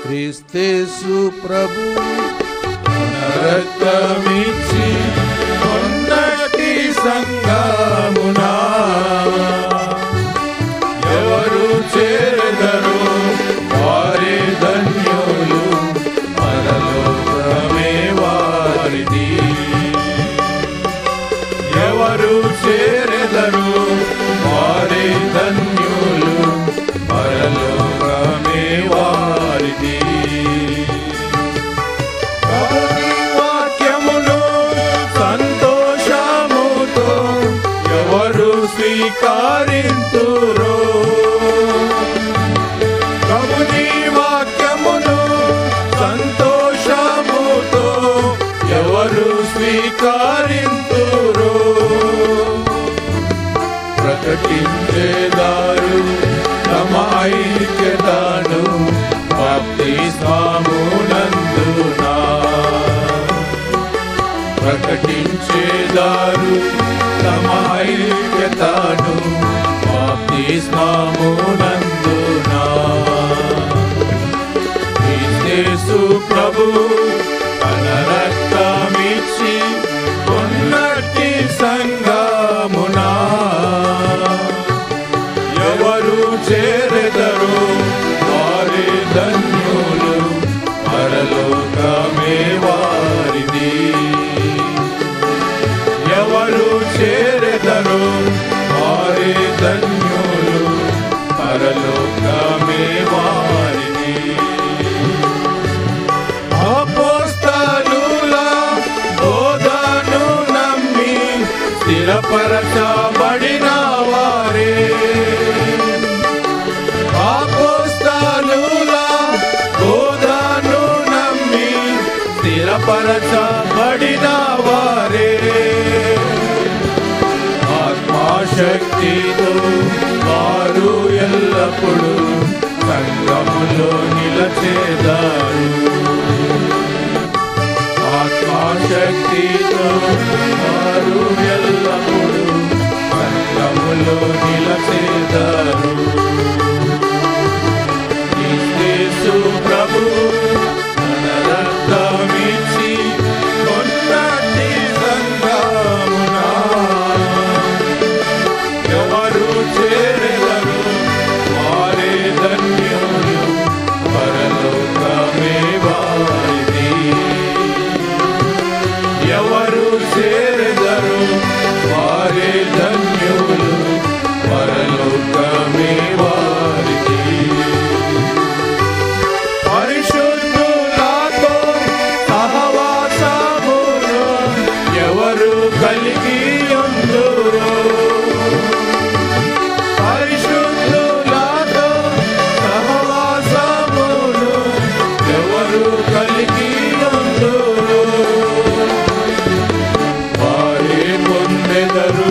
క్రీస్తేసు ప్రభు రక్తమిచ్చి ఉన్నటి సంగమునా ఎవరు చేరెదరో వారే ధన్యులు, పరలోకమే వారిది. ఎవరు చేరెదరో వారే ధన్యులు, పరలోకమే వారిది. ప్రభుని వాక్యమును సంతోషముతో ఎవరు స్వీకరింతురో, ప్రభుని వాక్యమును సంతోషముతో ఎవరు స్వీకరింతురో, ప్రకటించేదారు తమ ఐక్యతను బాప్తిస్మమునందునా, ప్రకటించేదారు తమ ఐక్యతను బాప్తిస్మమునందునా. క్రీస్తు ప్రభు తన రక్తమిచ్చి ఉన్నటి సంగమునా ఎవరు చేరెదరో వారే ధన్యులు, పరలోకమే వారిది. ఎవరు చేరెదరో వారే ధన్యులు, పరలోకమే వారిది. అపోస్తలుల బోధను నమ్మి స్థిరపరచబడిన వారే, అపోస్తలుల బోధను నమ్మి స్థిరపరచబడిన వారే, ఆత్మశక్తితో వారు ఎల్లప్పుడూ సంఘములో నిలచేదారు. ఆత్మశక్తితో వారు ఎల్లప్పుడూ సంఘములో నిలచేదారు. క్రీస్తు ప్రభు తన రక్తమిచ్చి ఉన్నటి సంగమునా ఎవరు చేరెదరో వారే ధన్యులు, పరలోకమే వారిది. ఎవరు చేరెదరో వారే ధన్యులు, పరలోకమే వారిది. పరిశుద్ధులతో సహవాసమును ఎవరు కలిగి ఉందురో, పరిశుద్ధులతో సహవాసమును ఎవరు కలిగి ఉందురో, వారే పొందెదరు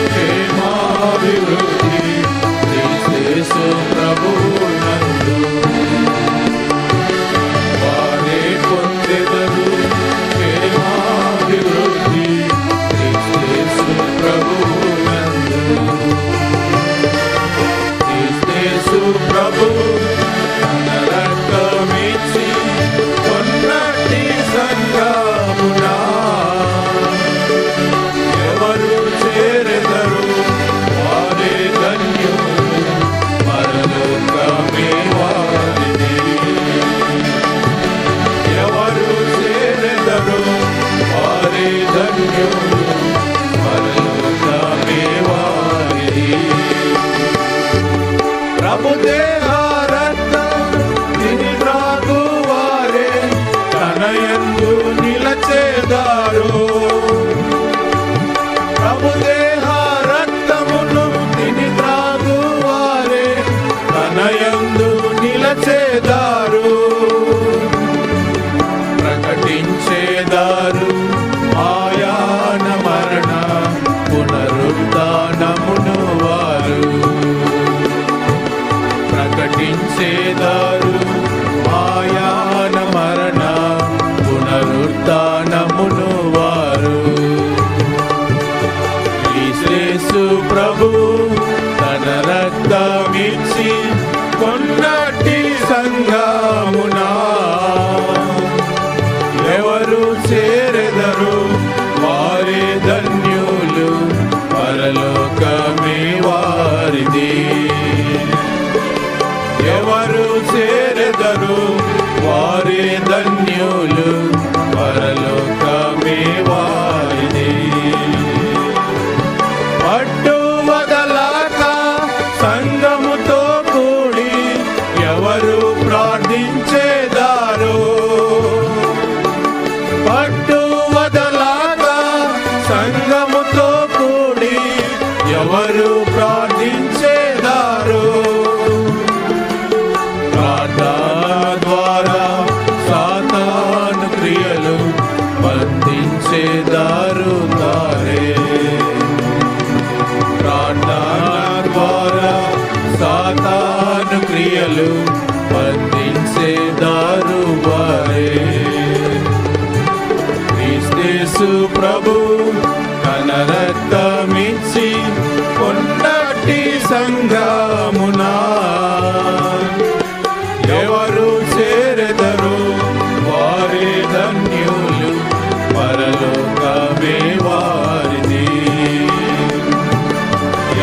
క్షేమాభివృద్ధి క్రీస్తు ప్రభువునందు. వారే పొందెదరు క్షేమాభివృద్ధి క్రీస్తు ప్రభువునందు. క్రీస్తు ప్రభు తన రక్తమిచ్చి ఉన్నటి సంగమునా ఎవరు చేరెదరో వారే ధన్యులు, పరలోకమే వారిది. ఎవరు చేరెదరో వారే ధన్యులు, పరలోకమే వారిది. ప్రభుదేహ రక్తం తిని త్రాగు వారే తన యందు నిలచేదారు. ప్రభుదేహ రక్తమును తిని త్రాగు వారే తన యందు నిలచేదారు. ప్రకటించేదారు ఆయాన మరణ పునరుత్థానమును వారు, ప్రకటించేదారు ఆయాన మరణ పునరుత్థానమును వారు. క్రీస్తు ప్రభు తన రక్తమిచ్చి కొన్నటి సంఘమునా ఎవరు చేరెదరు వారే ధన్యులు, పరలోకమే వారిది. పట్టు వదలక సంగముతో కూడి ఎవరు ప్రార్థించేదారు, పట్టు వదలక సంగముతో కూడి ఎవరు ప్రార్థించేదారు. ప్రార్థన ద్వారా సాతాను క్రియలు బంధించేదారు తారే. ప్రార్థన ద్వారా సాతాను క్రియలు బంధించేదారు వారే. క్రీస్తు ప్రభు తన రక్తమిచ్చి కొన్నటి సంఘమునా ఎవరు చేరెదరు వారే ధన్యులు, పరలోకమే వారిది.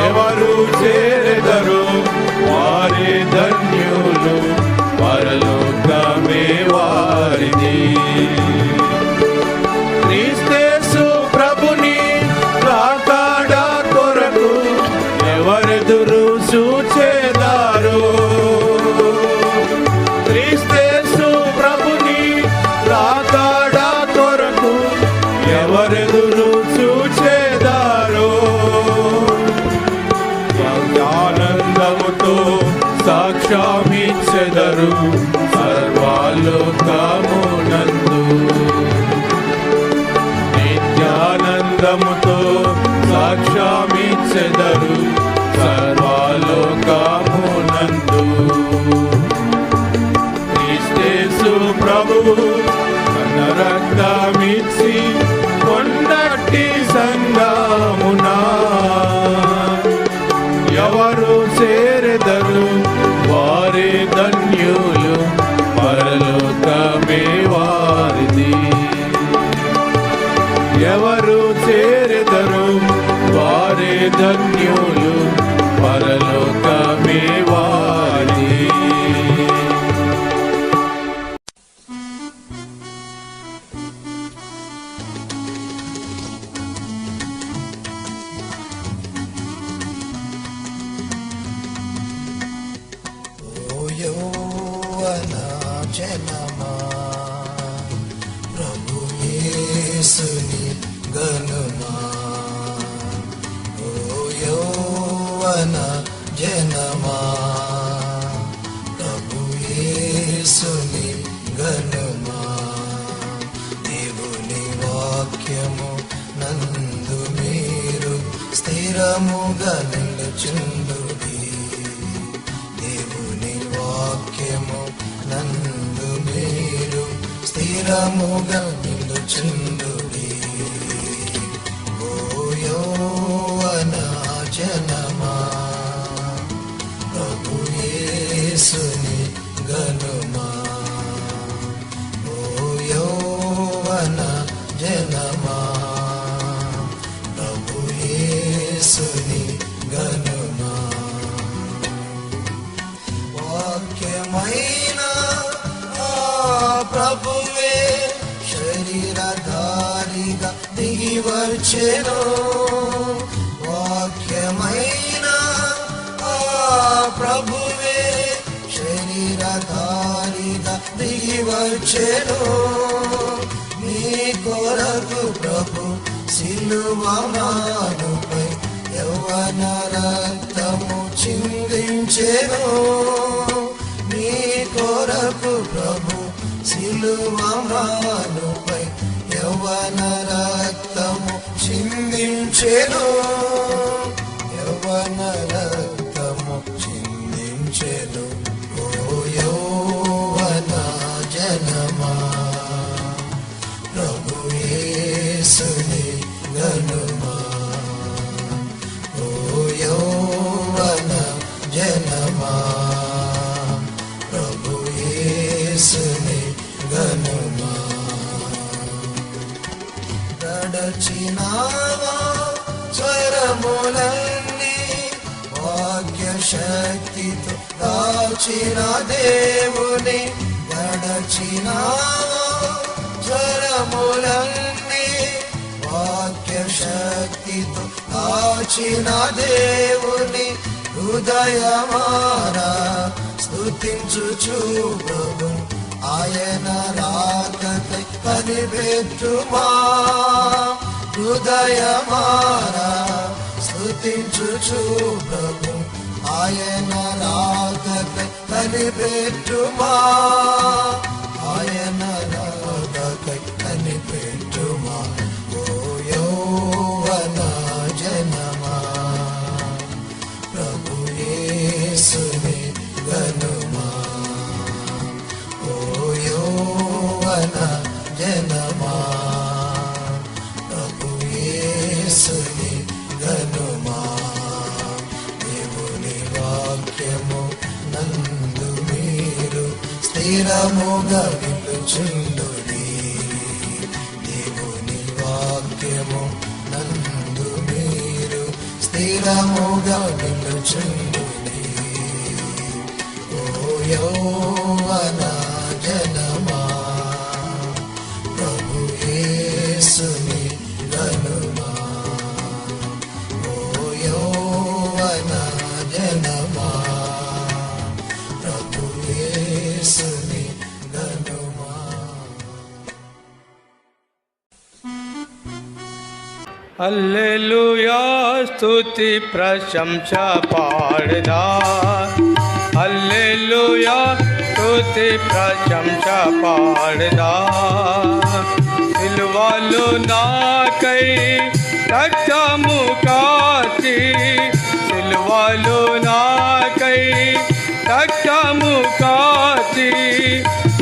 ఎవరు చేరెదరు వారే ధన్యులు, పరలోకమే వారిది. క్రీస్తు ప్రభుని రాకడ కొరకు ఎవరెదురు చూచేదారు, క్రీస్తు ప్రభుని రాకడ కొరకు ఎవరెదురు చూచేదారు. ఆనందముతో సాక్ష్యమిచ్చెదరు సర్వలోకమునందు, నిత్యానందముతో సాక్ష్యమిచ్చెదరు సర్వలోకమునందు. క్రీస్తు ప్రభువు తన రక్తమిచ్చి కొన్నటి సంఘమునా ఎవరు చేరెదరు వారే ధన్యులు, పరలోకమే వారిది. ఎవరు చేరెదరు వారే ధన్యులు, పరలోకమే వారిది. జనమా ప్రభు యేసుని గనుమా, ఓ యౌవన జనమా ప్రభు యేసుని గనుమా. దేవుని వాక్యము నందు మీరు స్థిరముగా నిలుచుండుడి, దేవుని వాక్యము నందు మీరు స్థిరముగా నిలుచుండుడి. ఓ యౌవన జనమా ప్రభు యేసుని గనుమా, ఓ యౌవన జనమా ప్రభు యేసుని గనుమా. వాక్యమైన ప్రభువే శరీరధారిగా దిగి వచ్చెను, వాక్యమైన ప్రభువే శరీరధారిగా దిగి వచ్చెను. మీ కొరకు ప్రభు సిలువ మ్రానుపై యవ్వన రక్తము చిందించెను, మీ కొరకు ప్రభు సిలువ మ్రానుపై యవ్వన రక్తము చిందించెను, యవ్వన రక్తము చిందించెను. ఓ యౌవన జనమా ప్రభు యేసుని గనుమా, ఓ యౌవన జనమా ప్రభు యేసుని గనుమా. గడచినావా స్వరములన్నీ వాక్య శక్తితో కాచిన దేవుని గడచిన స్వరములన్నీ వాక్య శక్తితో కాచిన దేవుని హృదయమారా స్తుతించుచు ప్రభు ఆయన రాకకై కనిపెట్టుమా హృదయమారా స్తుతించుచు ప్రభు ఆయన రాకకై కనిపెట్టుమా ఆయన రాకకై కనిపెట్టుమా ఓ యౌవన జనమా ప్రభు యేసుని గనుమా ఓ యౌవన జనమా ప్రభు యేసుని గనుమా దేవుని వాక్యము నందు మీరు స్థిరముగా నిలుచుండుడి దేవుని వాక్యము నందు మీరు స్థిరముగా నిలుచుండుడి ఓ యౌవన జనమా ప్రభు యేసుని గనుమా ఓ యౌవన జనమా ప్రభు యేసుని గనుమా. హల్లెలూయా స్తుతి ప్రశంస పాడదా హల్లెలూయా స్తుతి ప్రశంస పాడదా సిలువలో నాకై రక్తము కాచి సిలువలో నాకై రక్తము కాచి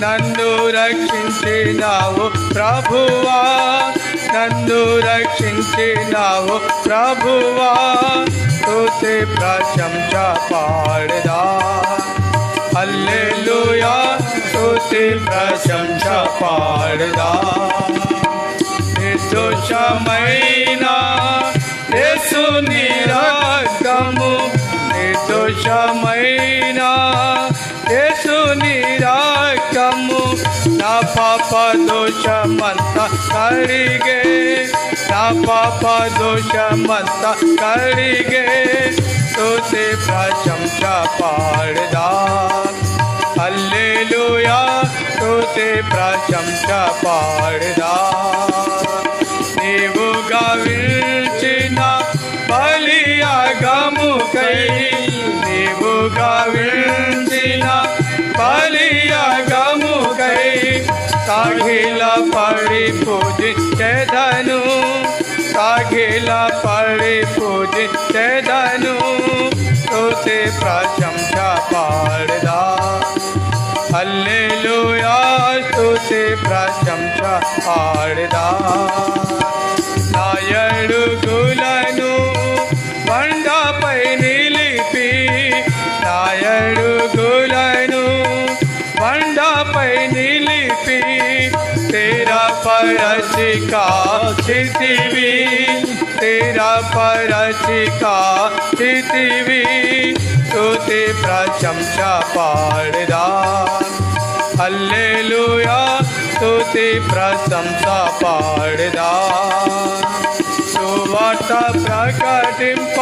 నన్ను రక్షించినావు ప్రభువా నన్ను రక్షించినావు ప్రభువా స్తుతి ప్రశంస పాడదా హల్లెలూయా స్తుతి ప్రశంస పాడదా నిర్దోషమైన యేసుని రక్తము నిర్దోషమైన యేసుని రక్తము నా పాప దోషమంతా కడిగే నా పాప దోషమంతా కడిగే స్తుతి ప్రశంస పాడదా హల్లెలూయా స్తుతి ప్రశంస పాడదా నీవు గావించిన బలియాగముకై నీవు గావించిన బలియాగముకై సాగిల పడి పూజించెదను సాగిల పడి పూజించెదను స్తుతి ప్రశంస పాడదా హల్లెలూయా స్తుతి ప్రశంస పాడదా నా అడుగులను బండపై నిలిపి నా అడుగులను బండపై నిలిపి तेरा परचिका चितिवी तेरा परचिका चितिवी स्तुति प्रशंसा पाड़दा హల్లెలూయా స్తుతి ప్రశంసా పాడదా సువార్త ప్రకటింప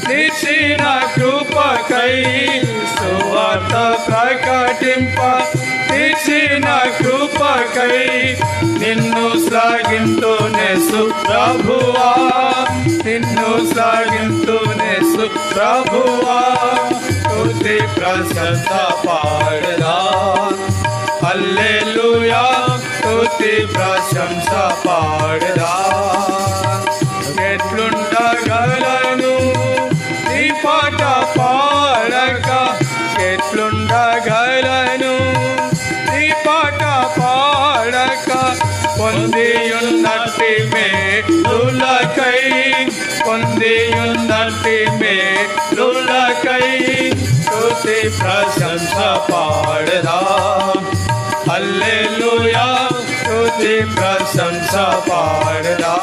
నిచ్చిన కృపకై సువార్త ప్రకటింప నిచ్చిన కృపకై నిన్ను శ్లాఘింతునేసు ప్రభువా నిన్ను శ్లాఘింతునేసు ప్రభువా స్తుతి ప్రశంసా పాడదా హల్లెలూయా స్తుతి ప్రశంసా పాడదా ఎట్లుండగలను నీ పాట పాడక ఎట్లుండగలను నీ పాట పాడక పొందియున్నట్టి మేలులకై పొందియున్నట్టి మేలులకై స్తుతి ప్రశంసా పాడదా హల్లెలూయా స్తుతి ప్రశంసా పాడదా